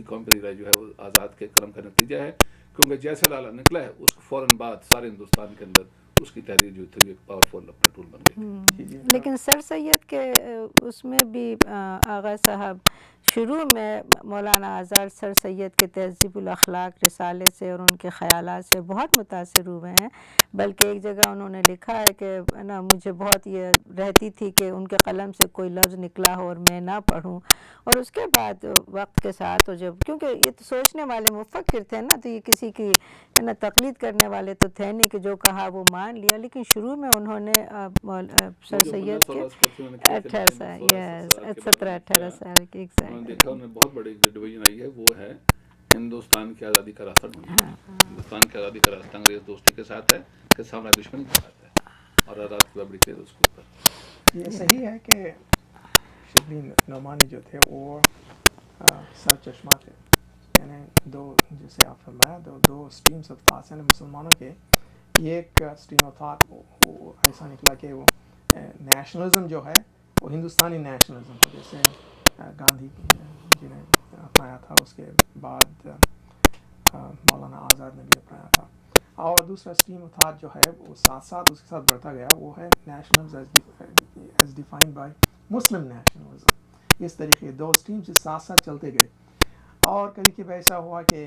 قوم کا جو ہے وہ آزاد کے قلم کا نتیجہ ہے، کیونکہ جیسا لالا نکلا ہے اس فوراً بعد سارے ہندوستان کے اندر اس کی تحریر جو تھی ایک پاورفل اپنا ٹول بن گئی. لیکن سر سید کے اس میں بھی آغا صاحب شروع میں مولانا آزاد سر سید کے تہذیب الاخلاق رسالے سے اور ان کے خیالات سے بہت متاثر ہوئے ہیں، بلکہ ایک جگہ انہوں نے لکھا ہے کہ نا مجھے بہت یہ رہتی تھی کہ ان کے قلم سے کوئی لفظ نکلا ہو اور میں نہ پڑھوں. اور اس کے بعد وقت کے ساتھ جب کیونکہ یہ تو سوچنے والے مفکر تھے نا، تو یہ کسی کی نا تقلید کرنے والے تو تھے نہیں کہ جو کہا وہ مان لیا، لیکن شروع میں انہوں نے سر سید کے 17-18 سال کے دیکھا انہوں نے بہت بڑی ڈویژن آئی ہے، وہ ہے ہندوستان کی آزادی کا راستہ ڈھونڈنا. ہندوستان کی آزادی کا راستہ انگریز دوستی کے ساتھ ہے کہ سامنے دشمنی کے ساتھ ہے، اور آزاد کی بڑی تیز اس کے اوپر. یہ صحیح ہے کہ شبلی نعمانی جو تھے وہ سر چشمہ تھے، یعنی دو جیسے آپ فرمایا دو اسٹریمس آف تھاٹس ہیں مسلمانوں کے. ایک اسٹریم آف تھاٹ وہ ایسا نکلا کہ وہ نیشنلزم جو ہے وہ ہندوستانی نیشنلزم تھا، جیسے گاندھی جی نے اپنایا تھا، اس کے بعد مولانا آزاد نے بھی اپنایا تھا. اور دوسرا اسٹریم آف تھاٹ جو ہے وہ ساتھ ساتھ اس کے ساتھ بڑھتا گیا، وہ ہے نیشنلزم ایز ڈیفائنڈ بائی مسلم نیشنلزم. اس طریقے دو اسٹریمز ساتھ ساتھ چلتے گئے، اور کبھی کبھی ایسا ہوا کہ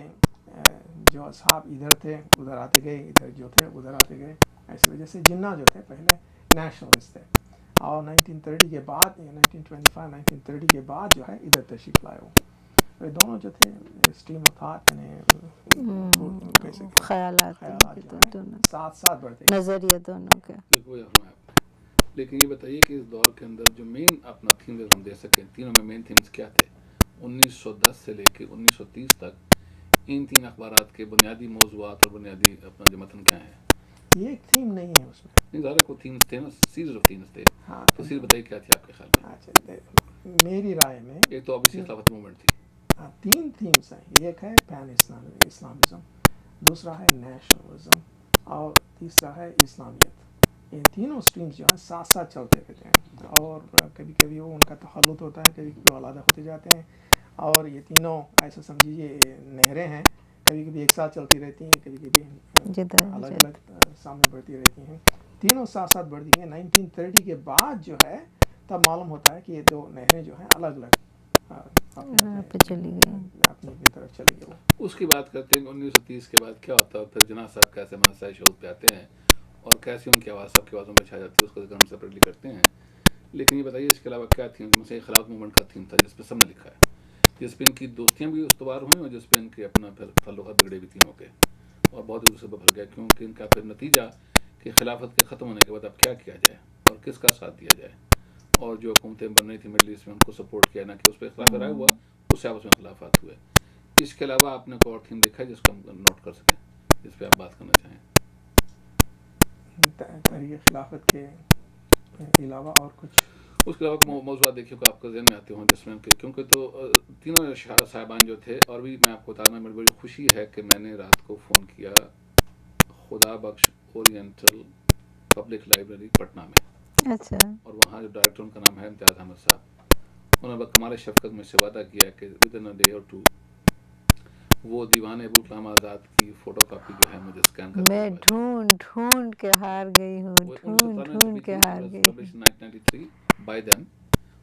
جو اصحاب ادھر تھے ادھر آتے گئے، ادھر جو تھے ادھر آتے گئے. ایسی وجہ سے جناح جو تھے پہلے نیشنلسٹ تھے، اور 1930 کے بعد 1925-1930 کے بعد جو ہے ادھر تشریف لائے. وہ دونوں جو تھے اسٹریم آف تھاٹ یعنی خیالات ساتھ ساتھ بڑھتے نظریے دونوں کے. لیکن یہ بتائیے کہ اس دور کے اندر جو مین اپنا تھیم ہم دے سکیں، تینوں میں مین تھیمز کیا تھے 1910 سے لے کے 1930 تک؟ ان تین اخبارات کے بنیادی موضوعات اور بنیادی اپنا جو متن کیا ہے؟ یہ ایک تھیم نہیں ہے اس میں، نہیں زیادہ کوئی تھیمز تھے نا، سیریز آف تھیمز تھے. ہاں تو سیریز بتائیے کیا تھی آپ کے خیال میں؟ اچھا میری رائے میں ایک تو آبویسلی خلافت موومنٹ تھی. تین تھیمز ہیں، ایک ہے پین اسلامزم، دوسرا ہے نیشنلزم، اور تیسرا ہے اسلامیت. یہ تینوں اسٹریمز جو ہیں ساتھ ساتھ چلتے رہتے ہیں، اور کبھی کبھی وہ ان کا تخلط ہوتا ہے، کبھی کبھی علیحدہ ہوتے جاتے ہیں. اور یہ تینوں ایسا سمجھیے نہریں ہیں، کبھی کبھی ایک ساتھ چلتی رہتی ہیں، کبھی کبھی الگ الگ سامنے بڑھتی رہتی ہیں. تینوں ساتھ ساتھ بڑھتی ہیں. 1930 کے بعد جو ہے تب معلوم ہوتا ہے کہ یہ دو نہریں جو ہیں الگ الگ چلی گئی، اپنی طرف چلی گئی. اس کی بات کرتے ہیں 1930 کے بعد کیا ہوتا ہے، پھر جناح صاحب کیسے مسائل شعور پہ آتے ہیں اور کیسی ان کی آواز سب کی آوازوں میں چھا جاتی ہے، اس کو ذکر ہم سپریٹلی کرتے ہیں. لیکن یہ بتائیے اس کے علاوہ کیا تھیم؟ مثلا خلافت موومنٹ کا تھیم تھا جس پہ سب نے لکھا ہے، جس پہ ان کی دوستیاں بھی استوار ہوئیں اور جس پہ ان کے اپنا پھر تعلقات بگڑے بھی تینوں کے، اور بہت ایک دوسرے پہ بھر گیا، کیونکہ ان کا پھر نتیجہ کہ خلافت کے ختم ہونے کے بعد اب کیا کیا جائے اور کس کا ساتھ دیا جائے، اور جو حکومتیں بن رہی تھیں مڈل ایسٹ میں ان کو سپورٹ کیا، نہ کہ اس پہ اختلاف رائے ہوا، اس سے آپس میں اختلافات ہوئے. اس کے علاوہ آپ نے کوئی اور تھیم دیکھا ہے جس کو ہم نوٹ کر سکیں، جس پہ آپ بات کرنا چاہیں؟ تحریک خلافت کے علاوہ اور کچھ اس کے علاوہ موضوعات دیکھیے کہ آپ کو ذہن میں آتے ہوں جس میں کیونکہ تو تینوں صاحبان جو تھے، اور بھی میں آپ کو بتانا میری بڑی خوشی ہے کہ میں نے رات کو فون کیا خدا بخش اورینٹل پبلک لائبریری پٹنہ میں، اچھا، اور وہاں جو ڈائریکٹر ان کا نام ہے امتیاز احمد صاحب. انہوں نے کمال شفقت میں سے وعدہ کیا کہ ود ان ڈے اور ٹو وہ دیوان ابو کلام آزاد کی فوٹو کاپی جو ہے مجھے اسکین کر میں ڈھونڈ کے ہار گئی ہوں، ڈھونڈ کے ہار گئی. 1993 بائی دیم.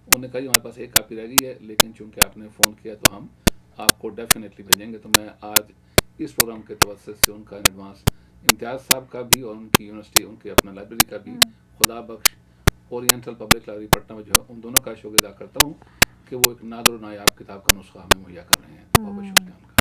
انہوں نے کہا ہمارے پاس ایک کاپی رہ گئی ہے، لیکن چونکہ آپ نے فون کیا تو ہم آپ کو ڈیفینیٹلی بھیجیں گے. تو میں آج اس پروگرام کے توسط سے ان کا ان ایڈوانس امتیاز صاحب کا بھی اور ان کی یونیورسٹی ان کے اپنا لائبریری کا بھی خدا بخش اورینٹل پبلک لائبریری پٹنہ میں جو ہے ان دونوں کا شکر ادا کرتا ہوں کہ وہ ایک نادر و نایاب کتاب کا نسخہ ہمیں مہیا کر رہے ہیں. بہت بہت شکریہ ان کا.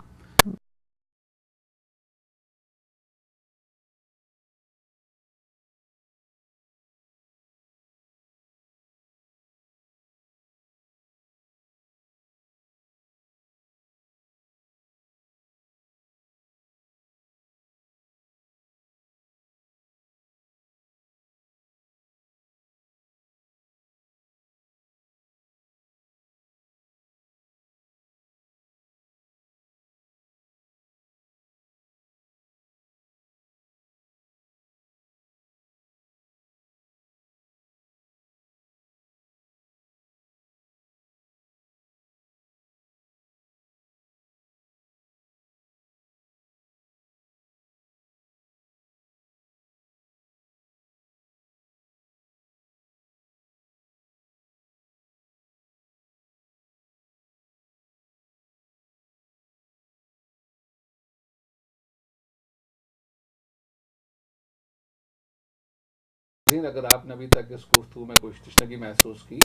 नाज़रीन, अगर आपने अभी तक इस गुफ्तगू में कोई तशनगी महसूस की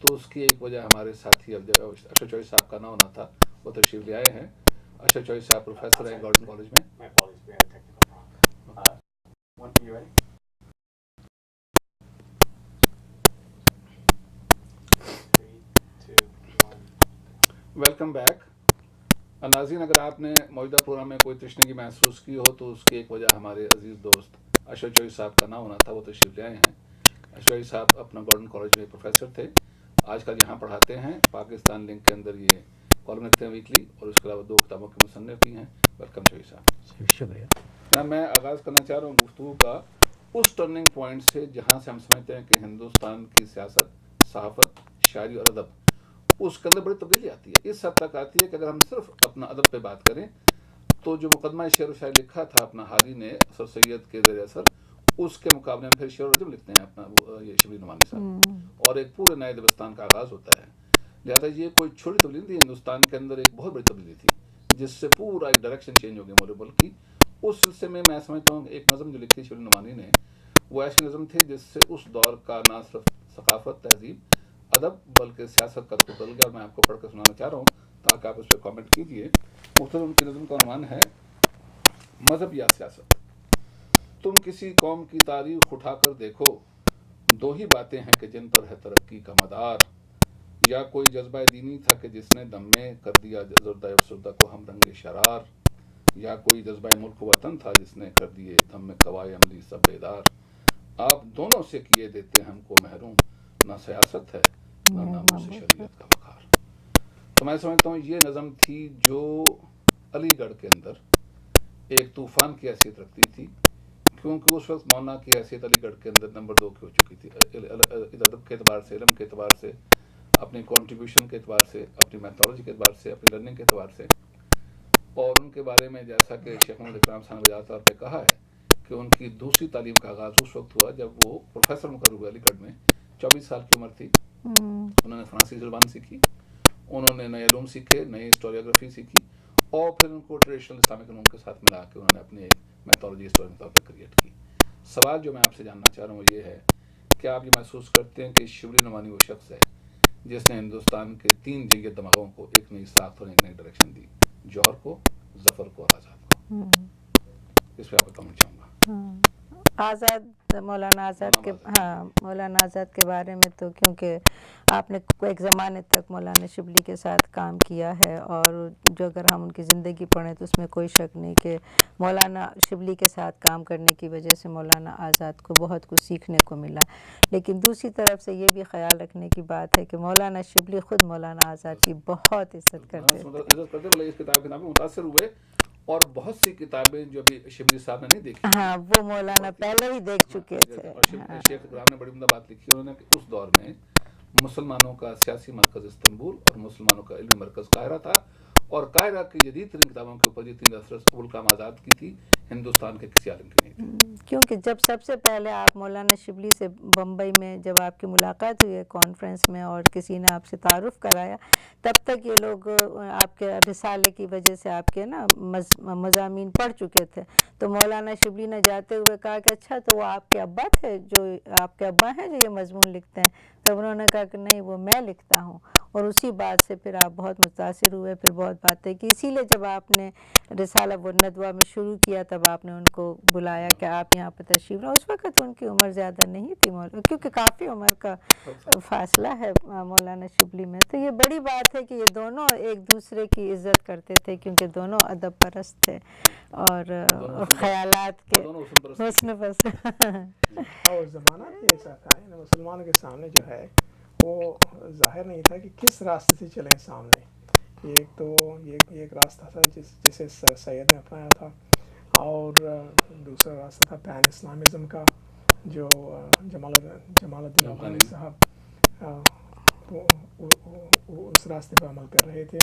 तो उसकी एक वजह हमारे साथी अशरफ चौधरी साहब का ना होना था। वो तशरीफ ले आए हैं। अशरफ चौधरी साहब प्रोफेसर हैं गॉर्डन कॉलेज में। My apologies, we had a technical problem. When you ready? 3, 2, 1. Welcome back. नाज़रीन, अगर आपने मौजूदा प्रोग्राम में कोई तशनगी महसूस की हो तो उसकी एक वजह हमारे अजीज़ दोस्त अशरफ चौधरी साहब का ना होना था। वो तशरीफ ले आए हैं। अशरफ चौधरी साहब अपना गॉर्डन कॉलेज में प्रोफेसर थे, आजकल यहाँ पढ़ाते हैं। पाकिस्तान लिंक के अंदर ये कॉलम लिखते हैं वीकली, और उसके अलावा 2 किताबों के मुसन्निफ भी हैं। वेलकम चौधरी साहब। शुक्रिया। जनाब, मैं आगाज़ करना चाह रहा हूँ गुफ्तगू का उस टर्निंग पॉइंट से जहाँ से हम समझते हैं कि हिंदुस्तान की सियासत, सहाफ़त, शायरी और अदब, उसके अंदर बड़ी तब्दीली आती है। इस हद तक आती है कि अगर हम सिर्फ अपना अदब पे बात करें तो जो मुकदमा शेर व शायरी लिखा था अपना हादी ने सर सैयद के ज़रिए असर, उसके मुकाबले में फिर शेर और अदब लिखते हैं अपना ये शबली नुमानी साहब, और एक पूरे नए दबस्तान का आगाज़ होता है। लिहाजा ये कोई छोटी तब्दीली थी, हिंदुस्तान के अंदर एक बहुत बड़ी तब्दीली थी जिससे पूरा एक डायरेक्शन चेंज हो गया मोरे मुल्क की। उस सिलसिले में मैं समझता हूँ एक नज़म जो लिखी शबली नुमानी ने, वो ऐसी नज़म थी जिससे उस दौर का ना सिर्फ सकाफत, तहजीब, अदब, बल्कि सियासत का बदल गया। और मैं आपको पढ़कर सुनाना चाह रहा हूँ ताकि आप उस पर कॉमेंट कीजिए। मुख्तसर उनकी नज़म का उन्वान है मज़हब या सियासत। तुम किसी कौम की तारीख उठाकर देखो, 2 ही बातें हैं कि जिन पर है तरक्की का मदार। या कोई जज्बा दीनी था कि जिसने दम में कर दिया ज़ुर्दा अफसुर्दा को हम रंगे शरार। या कोई जज्बा मुल्क वतन था जिसने कर दिए दम में कवाए अमली सब बेदार। आप दोनों से किए देते हमको महरूम, ना सियासत है ना नामूस शरीयत का वक़ार। तो मैं समझता हूँ ये नज़म थी जो अलीगढ़ के अंदर एक तूफ़ान की हैसियत रखती थी, क्योंकि उस वक्त मौलाना की हैसियत अलीगढ़ के अंदर नंबर 2 की हो चुकी थी। अदब के एतबार से, इल्म के एतबार से, अपनी कॉन्ट्रीब्यूशन के एतबार से, अपनी मैथोलॉजी के एतबार से, अपनी लर्निंग के एतबार से। और उनके बारे में जैसा कि शेख मोहम्मद इकराम साहब ने वजाह तौर पर कहा है कि उनकी दूसरी तालीम का आगाज़ उस वक्त हुआ जब वो प्रोफेसर मुकर्रर हुए अलीगढ़ में। 24 साल की उम्र थी। उन्होंने फ़्रांसीसी ज़ुबान सीखी, उन्होंने नए इल्म सीखे, नई हिस्टोरियोग्राफी सीखी, और फिर उनको ट्रेडिशनल इस्लामिक इल्म के साथ मिला के उन्होंने अपनी एक मैथोलॉजी हिस्टोरी के तौर पर क्रिएट की। सवाल जो मैं आपसे जानना चाह रहा हूँ ये है कि आप ये महसूस करते हैं कि शिबली नुमानी वो शख्स है जिसने हिंदुस्तान के 3 जय्यद दिमागों को एक नई साख्त और एक नई डायरेक्शन दी, जौहर को, ज़फ़र को और आज़ाद को। इस पर आपका कमेंट चाहूँगा। आज़ाद, मौलाना आज़ाद के, हाँ, मौलाना आज़ाद के बारे में तो क्योंकि आपने एक ज़माने तक मौलाना शिबली के साथ काम किया है, और जो अगर हम उनकी ज़िंदगी पढ़ें तो उसमें कोई शक नहीं कि मौलाना शिबली के साथ काम करने की वजह से मौलाना आज़ाद को बहुत कुछ सीखने को मिला। लेकिन दूसरी तरफ से ये भी ख्याल रखने की बात है कि मौलाना शिबली ख़ुद मौलाना आज़ाद की बहुत इज़्ज़त करते थे। इस किताब में मुतासर हुए, और बहुत सी किताबें जो अभी शिबली साहब ने नहीं देखी, हाँ, वो मौलाना पहले ही देख चुके थे। और शेख इकराम ने बड़ी उम्दा बात लिखी है उन्होंने कि उस दौर में मुसलमानों का सियासी मरकज़ इस्तांबुल और मुसलमानों का इल्मी मरकज़ काहिरा था, और काहिरा की जदीद तरीन किताबों के ऊपर जितनी असरत अबुल कलाम आज़ाद की थी, हिंदुस्तान के किसी आलिम की नहीं थी। क्योंकि जब सबसे पहले आप मौलाना शिबली से बम्बई में जब आपकी मुलाकात हुई है कॉन्फ्रेंस में, और किसी ने आपसे तारुफ़ कराया, तब तक ये लोग आपके रिसाले की वजह से आपके ना मज़ामीन पढ़ चुके थे। तो मौलाना शिबली ने जाते हुए कहा कि अच्छा, तो वो आपके अब्बा थे, जो आपके अब्बा हैं जो ये मजमून लिखते हैं? तब उन्होंने कहा कि नहीं, वो मैं लिखता हूँ। और उसी बात से फिर आप बहुत मुतासिर हुए, फिर बहुत बातें की। इसीलिए जब आपने रिसाला व नदवा में शुरू किया तब आपने उनको बुलाया कि आप यहाँ पर तशरीफ़ लाओ। उस वक़्त उनकी उम्र ज़्यादा नहीं थी मौलाना, क्योंकि काफ़ी उम्र का फासला है मौलाना शिबली में। तो ये बड़ी बात है कि ये दोनों एक दूसरे की इज़्ज़त करते थे, क्योंकि दोनों अदब परस्त थे और ख़यालात के हुस्न परस्त। और ज़माना भी ऐसा था, मुसलमानों के सामने जो है वो ज़ाहिर नहीं था कि किस रास्ते से चलें सामने। एक तो ये एक रास्ता था जिसे सर सैयद ने अपनाया था, और दूसरा रास्ता था पैन इस्लामिज़म का, जो जमालुद्दीन अफ़गानी साहब उस रास्ते पर अमल कर रहे थे।